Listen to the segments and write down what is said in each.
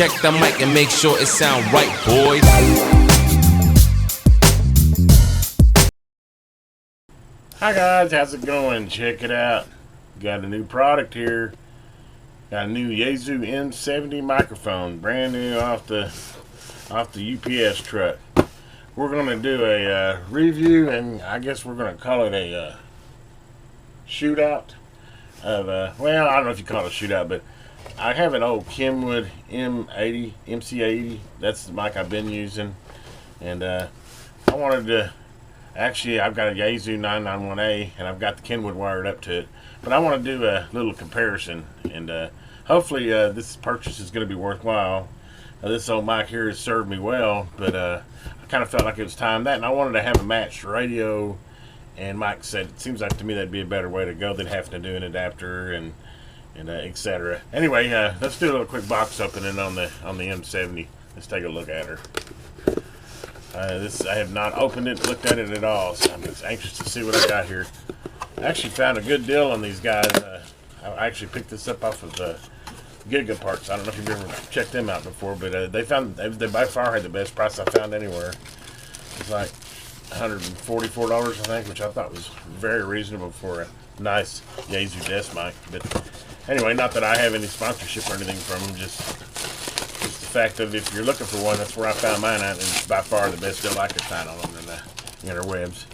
check the mic and make sure it sound right, boys. Hi guys, how's it going? Check it out. Got a new product here. Got a new Yaesu M-70 microphone, brand new off the UPS truck. We're gonna do a review, and I guess we're gonna call it a shootout of well, I don't know if you call it a shootout, but I have an old Kenwood M-80, MC-80. That's the mic I've been using, and I wanted to. Actually, I've got a Yaesu 991A, and I've got the Kenwood wired up to it. But I want to do a little comparison, and hopefully this purchase is going to be worthwhile. This old mic here has served me well, but I kind of felt like it was time that, and I wanted to have a matched radio and mic set. It seems like to me that'd be a better way to go than having to do an adapter and etc. Anyway, let's do a little quick box opening on the M70. Let's take a look at her. This I have not opened it, looked at it at all, so I'm just anxious to see what I got here. I actually found a good deal on these guys. I actually picked this up off of Giga Parts. I don't know if you've ever checked them out before, but they by far had the best price I found anywhere. It's like $144, I think, which I thought was very reasonable for a nice Yaesu desk mic. But anyway, not that I have any sponsorship or anything from them, just the fact of if you're looking for one, that's where I found mine at, and it's by far the best deal I could find on them in the interwebs.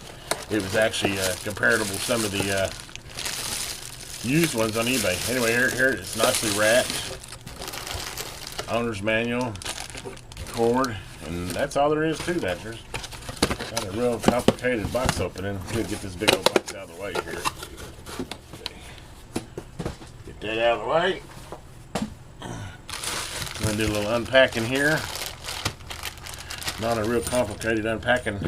It was actually comparable to some of the used ones on eBay. Anyway, here it's nicely wrapped. Owner's manual, cord, and that's all there is to that. There's not a real complicated box opening. We'll get this big old box out of the way here. Get that out of the way. I'm going to do a little unpacking here. Not a real complicated unpacking.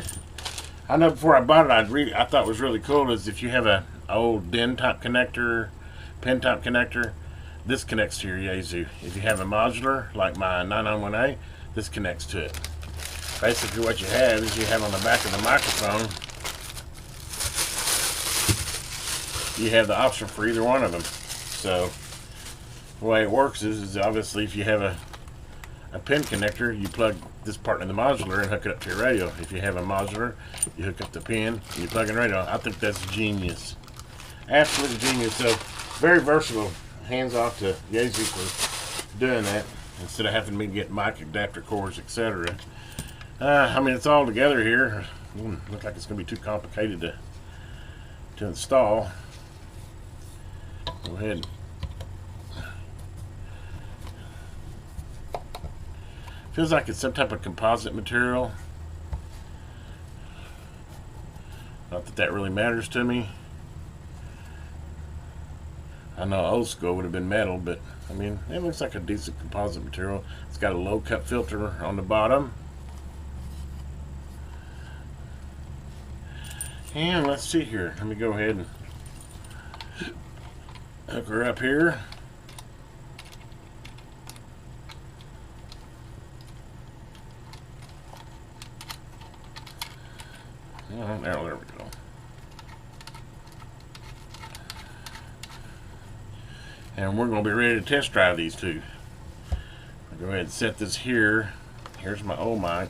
I know before I bought it, I thought was really cool is if you have a old DIN type connector, pin type connector, this connects to your Yaesu. If you have a modular like my 991A, this connects to it. Basically what you have is you have on the back of the microphone, you have the option for either one of them. So the way it works is obviously if you have a pin connector, you plug this part in the modular and hook it up to your radio. If you have a modular, you hook up the pin and you plug in radio. I think that's genius. Absolutely genius. So very versatile. Hands off to Yaesu for doing that instead of having me get mic adapter cords, etc. I mean, it's all together here. Looks like it's going to be too complicated to install. Go ahead. Feels like it's some type of composite material. Not that that really matters to me. I know old school would have been metal, but I mean, it looks like a decent composite material. It's got a low cut filter on the bottom. And let's see here. Let me go ahead and hook her up here. Oh, there we go. And we're going to be ready to test drive these two. I'll go ahead and set this here. Here's my old mic.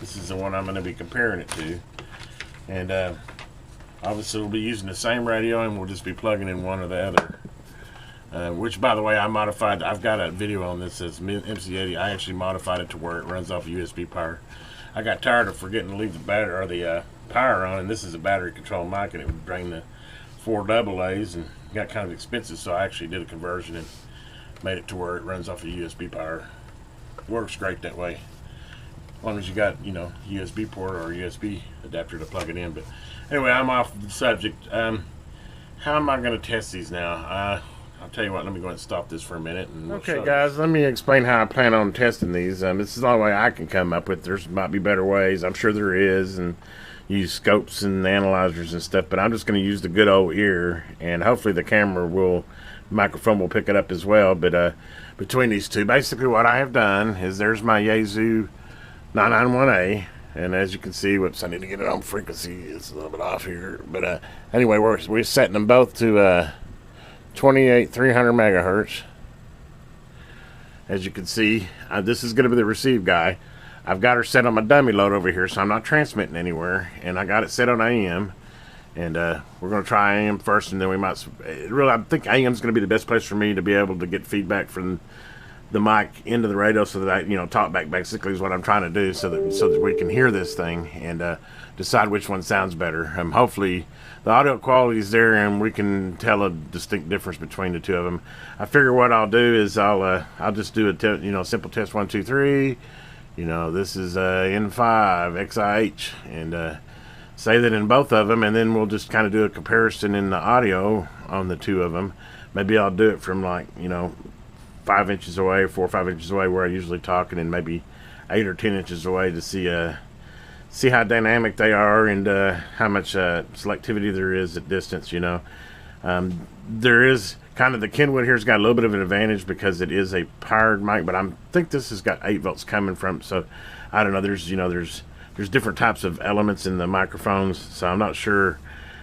This is the one I'm going to be comparing it to. And obviously we'll be using the same radio, and we'll just be plugging in one or the other. Which, by the way, I modified. I've got a video on this as MC-80. I actually modified it to where it runs off a USB power. I got tired of forgetting to leave the battery or the power on, and this is a battery controlled mic, and it would drain the 4 AA's and got kind of expensive, so I actually did a conversion and made it to where it runs off a USB power. It works great that way, as long as you got, you know, USB port or USB adapter to plug it in. But anyway, I'm off the subject. How am I going to test these now? I'll tell you what, let me go ahead and stop this for a minute. And okay, guys, let me explain how I plan on testing these. This is the only way I can come up with. There might be better ways. I'm sure there is, and use scopes and analyzers and stuff, but I'm just going to use the good old ear, and hopefully the microphone will pick it up as well. But between these two, basically what I have done is there's my Yaesu 991A, and as you can see, whoops, I need to get it on frequency. It's a little bit off here, but anyway, we're setting them both to 28 300 megahertz, As you can see, this is going to be the receive guy. I've got her set on my dummy load over here, so I'm not transmitting anywhere, and I got it set on AM. And we're going to try AM first, and then we might. Really, I think AM is going to be the best place for me to be able to get feedback from the mic into the radio, so that I, talk back. Basically, is what I'm trying to do, so that we can hear this thing and decide which one sounds better. Hopefully, the audio quality is there, and we can tell a distinct difference between the two of them. I figure what I'll do is I'll just do a simple test 1 2 3. This is N5 XIH, and say that in both of them, and then we'll just kind of do a comparison in the audio on the two of them. Maybe I'll do it from 5 inches away, 4 or 5 inches away where I usually talk, and then maybe 8 or 10 inches away to see how dynamic they are and how much selectivity there is at distance. There is kind of the Kenwood here's got a little bit of an advantage because it is a powered mic, but I think this has got 8 volts coming from. So I don't know. There's different types of elements in the microphones, so I'm not sure.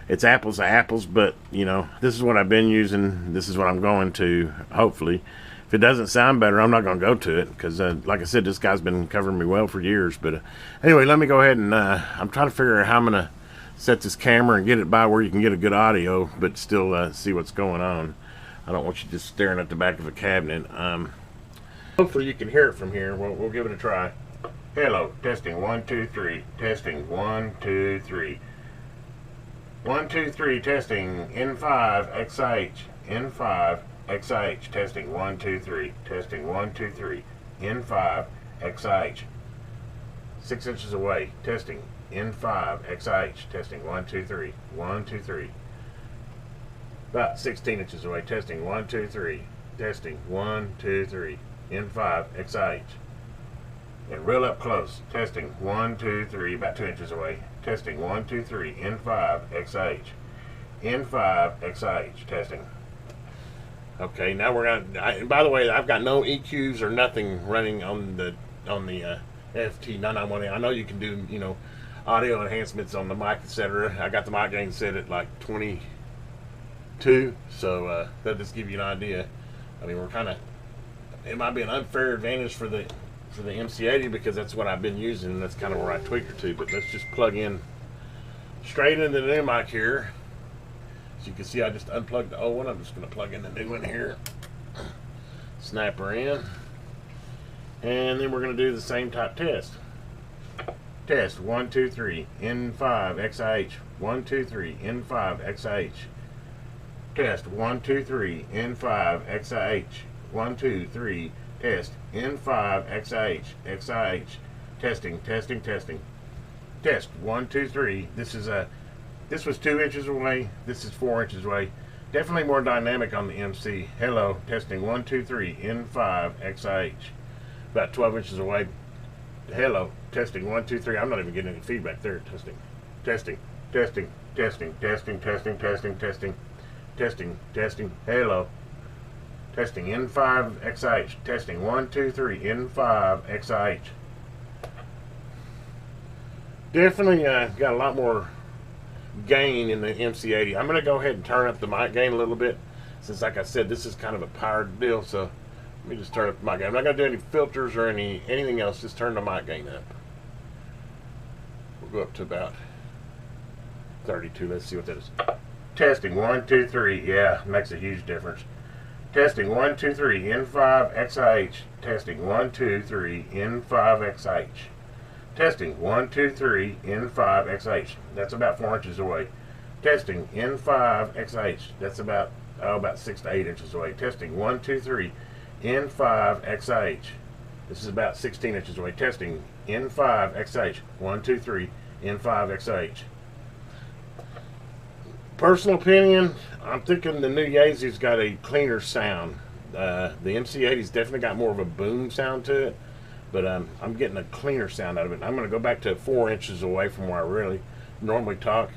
It's apples to apples, but this is what I've been using. This is what I'm going to, hopefully. If it doesn't sound better, I'm not going to go to it because, like I said, this guy's been covering me well for years. But anyway, let me go ahead and I'm trying to figure out how I'm going to set this camera and get it by where you can get a good audio, but still see what's going on. I don't want you just staring at the back of a cabinet. Hopefully you can hear it from here. We'll give it a try. Hello, testing 1 2 3. Testing 1 2 3. 1 2 3. Testing N5 XIH. N5 XIH. Testing 1 2 3. Testing 1 2 3. N5 XIH. 6 inches away. Testing N5 XIH. Testing 1 2 3. 1 2 3. About 16 inches away. Testing 1 2 3. Testing 1 2 3. N5 XIH. And real up close. Testing 1 2 3. About 2 inches away. Testing 1 2 3. N5 XIH. N5 XIH. Testing. Okay, now we're gonna. By the way, I've got no EQs or nothing running on the FT991A. I know you can do audio enhancements on the mic, etc. I got the mic gain set at like 22, so that just give you an idea. I mean, it might be an unfair advantage for the MC-80 because that's what I've been using, and that's kind of where I tweak her to. But let's just plug in straight into the new mic here. As you can see, I just unplugged the old one. I'm just going to plug in the new one here. Snap her in. And then we're going to do the same type test. Test 1 2 3. N5 XIH. 1 2 3. N5 XIH. Test 1 2 3. N5 XIH. 1 2 3. Test N5 XIH. XIH. Testing. Test 1 2 3. This was 2 inches away. This is 4 inches away. Definitely more dynamic on the MC. Hello. Testing 1 2 3. N5 XIH. About 12 inches away. Hello. Testing 1 2 3. I'm not even getting any feedback there. Testing. Hello. Testing N5 XIH. Testing 1 2 3. N5 XIH. Definitely got a lot more gain in the MC-80. I'm going to go ahead and turn up the mic gain a little bit, since like I said, this is kind of a powered deal. So let me just turn up the mic gain. I'm not going to do any filters or anything else. Just turn the mic gain up. We'll go up to about 32. Let's see what that is. Testing 1 2 3. Yeah, makes a huge difference. Testing 1 2 3. N5 XIH. Testing 1 2 3. N5 XIH. Testing 1 2 3. N5 XIH. That's about 4 inches away. Testing N5 XIH. That's about 6 to 8 inches away. Testing 1 2 3. N5 XIH. This is about 16 inches away. Testing N5 XIH. 1 2 3. N5 XIH. Personal opinion, I'm thinking the new Yaesu's got a cleaner sound. The MC-80's definitely got more of a boom sound to it, but I'm getting a cleaner sound out of it. I'm going to go back to 4 inches away from where I really normally talk,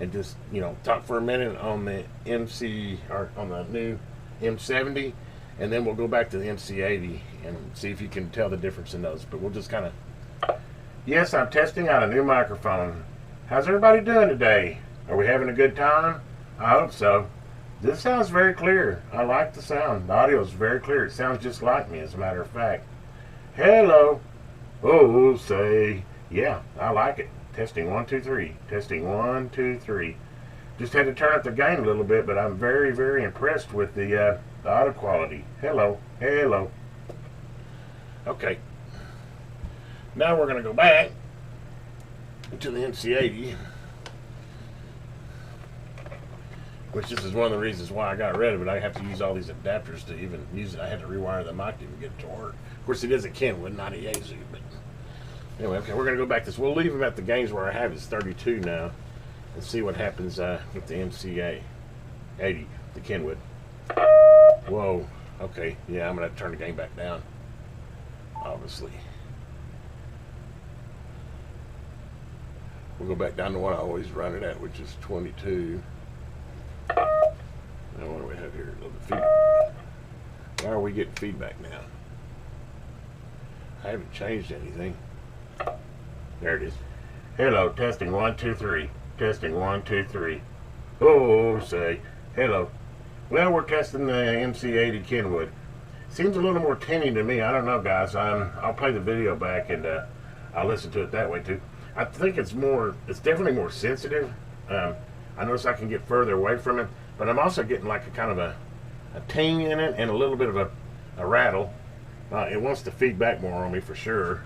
and just talk for a minute on the on the new M-70, and then we'll go back to the MC-80 and see if you can tell the difference in those. But we'll just kind of. Yes, I'm testing out a new microphone. How's everybody doing today? Are we having a good time? I hope so. This sounds very clear. I like the sound. The audio is very clear. It sounds just like me, as a matter of fact. Hello. Oh, say. Yeah, I like it. Testing 1, 2, 3. Testing 1, 2, 3. Just had to turn up the gain a little bit, but I'm very, very impressed with the audio quality. Hello. Hello. Okay. Now we're going to go back to the MC-80. Which this is one of the reasons why I got rid of it. I have to use all these adapters to even use it. I had to rewire the mic to even get it to work. Of course, it is a Kenwood, not a Yaesu. But anyway, okay, we're going to go back to this. We'll leave them at the gains where I have it. It's 32 now. And see what happens with the MC-80, the Kenwood. Whoa. Okay, yeah, I'm going to turn the gain back down. Obviously. We'll go back down to what I always run it at, which is 22. Now what do we have here? A little bit of feedback. Why are we getting feedback now? I haven't changed anything. There it is. Hello, testing 1, 2, 3. Testing 1, 2, 3. Oh, say. Hello. Well, we're testing the MC-80 Kenwood. Seems a little more tinny to me. I don't know, guys. I'll play the video back and I'll listen to it that way too. I think it's definitely more sensitive. I notice I can get further away from it, but I'm also getting like a kind of a ting in it and a little bit of a rattle. It wants to feed back more on me for sure.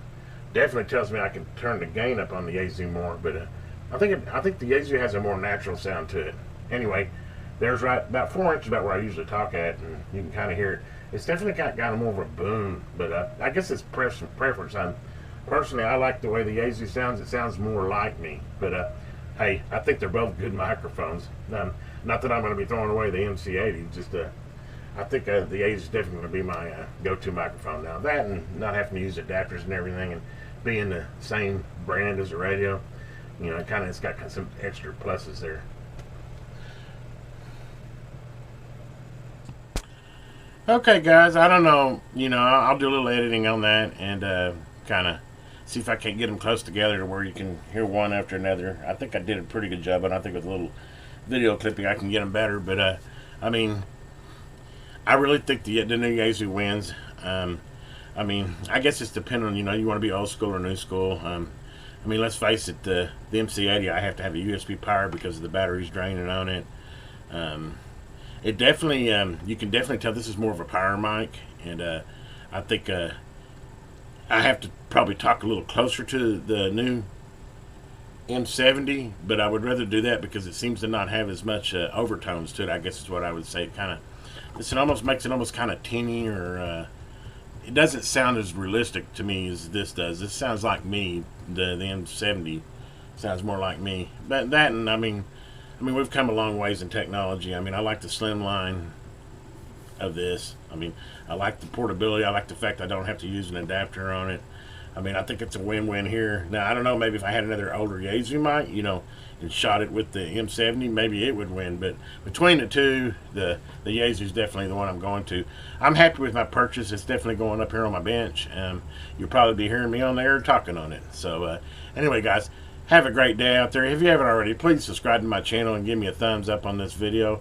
Definitely tells me I can turn the gain up on the Yaesu more, but I think the Yaesu has a more natural sound to it. Anyway, there's right about 4 inches about where I usually talk at, and you can kind of hear it. It's definitely got more of a boom, but I guess it's preference. Personally, I like the way the Yaesu sounds. It sounds more like me, but hey, I think they're both good microphones. Not that I'm going to be throwing away the MC-80. Just I think the Yaesu is definitely going to be my go-to microphone now. That and not having to use adapters and everything, and being the same brand as the radio, you know, it's got some extra pluses there. Okay, guys, I don't know. You know, I'll do a little editing on that and kind of see if I can't get them close together to where you can hear one after another. I think I did a pretty good job, and I think with a little video clipping I can get them better. But I mean, I really think the new Yaesu wins. I mean, I guess it's dependent on, you know, you want to be old school or new school. I mean, let's face it, the MC-80, I have to have a USB power because the battery's draining on it. It definitely, you can definitely tell this is more of a power mic, and I think I have to probably talk a little closer to the new M-70, but I would rather do that because it seems to not have as much overtones to it. I guess is what I would say. It almost makes it almost kind of tinny, or it doesn't sound as realistic to me as this does. This sounds like me. The M-70 sounds more like me. But that, and I mean, we've come a long ways in technology. I mean, I like the slim line of this. I mean, I like the portability. I like the fact I don't have to use an adapter on it. I mean, I think it's a win-win here. Now, I don't know, maybe if I had another older Yaesu mic, you know, and shot it with the M-70, maybe it would win. But between the two, the Yaesu is definitely the one I'm going to. I'm happy with my purchase. It's definitely going up here on my bench. You'll probably be hearing me on there talking on it. So, anyway, guys, have a great day out there. If you haven't already, please subscribe to my channel and give me a thumbs up on this video.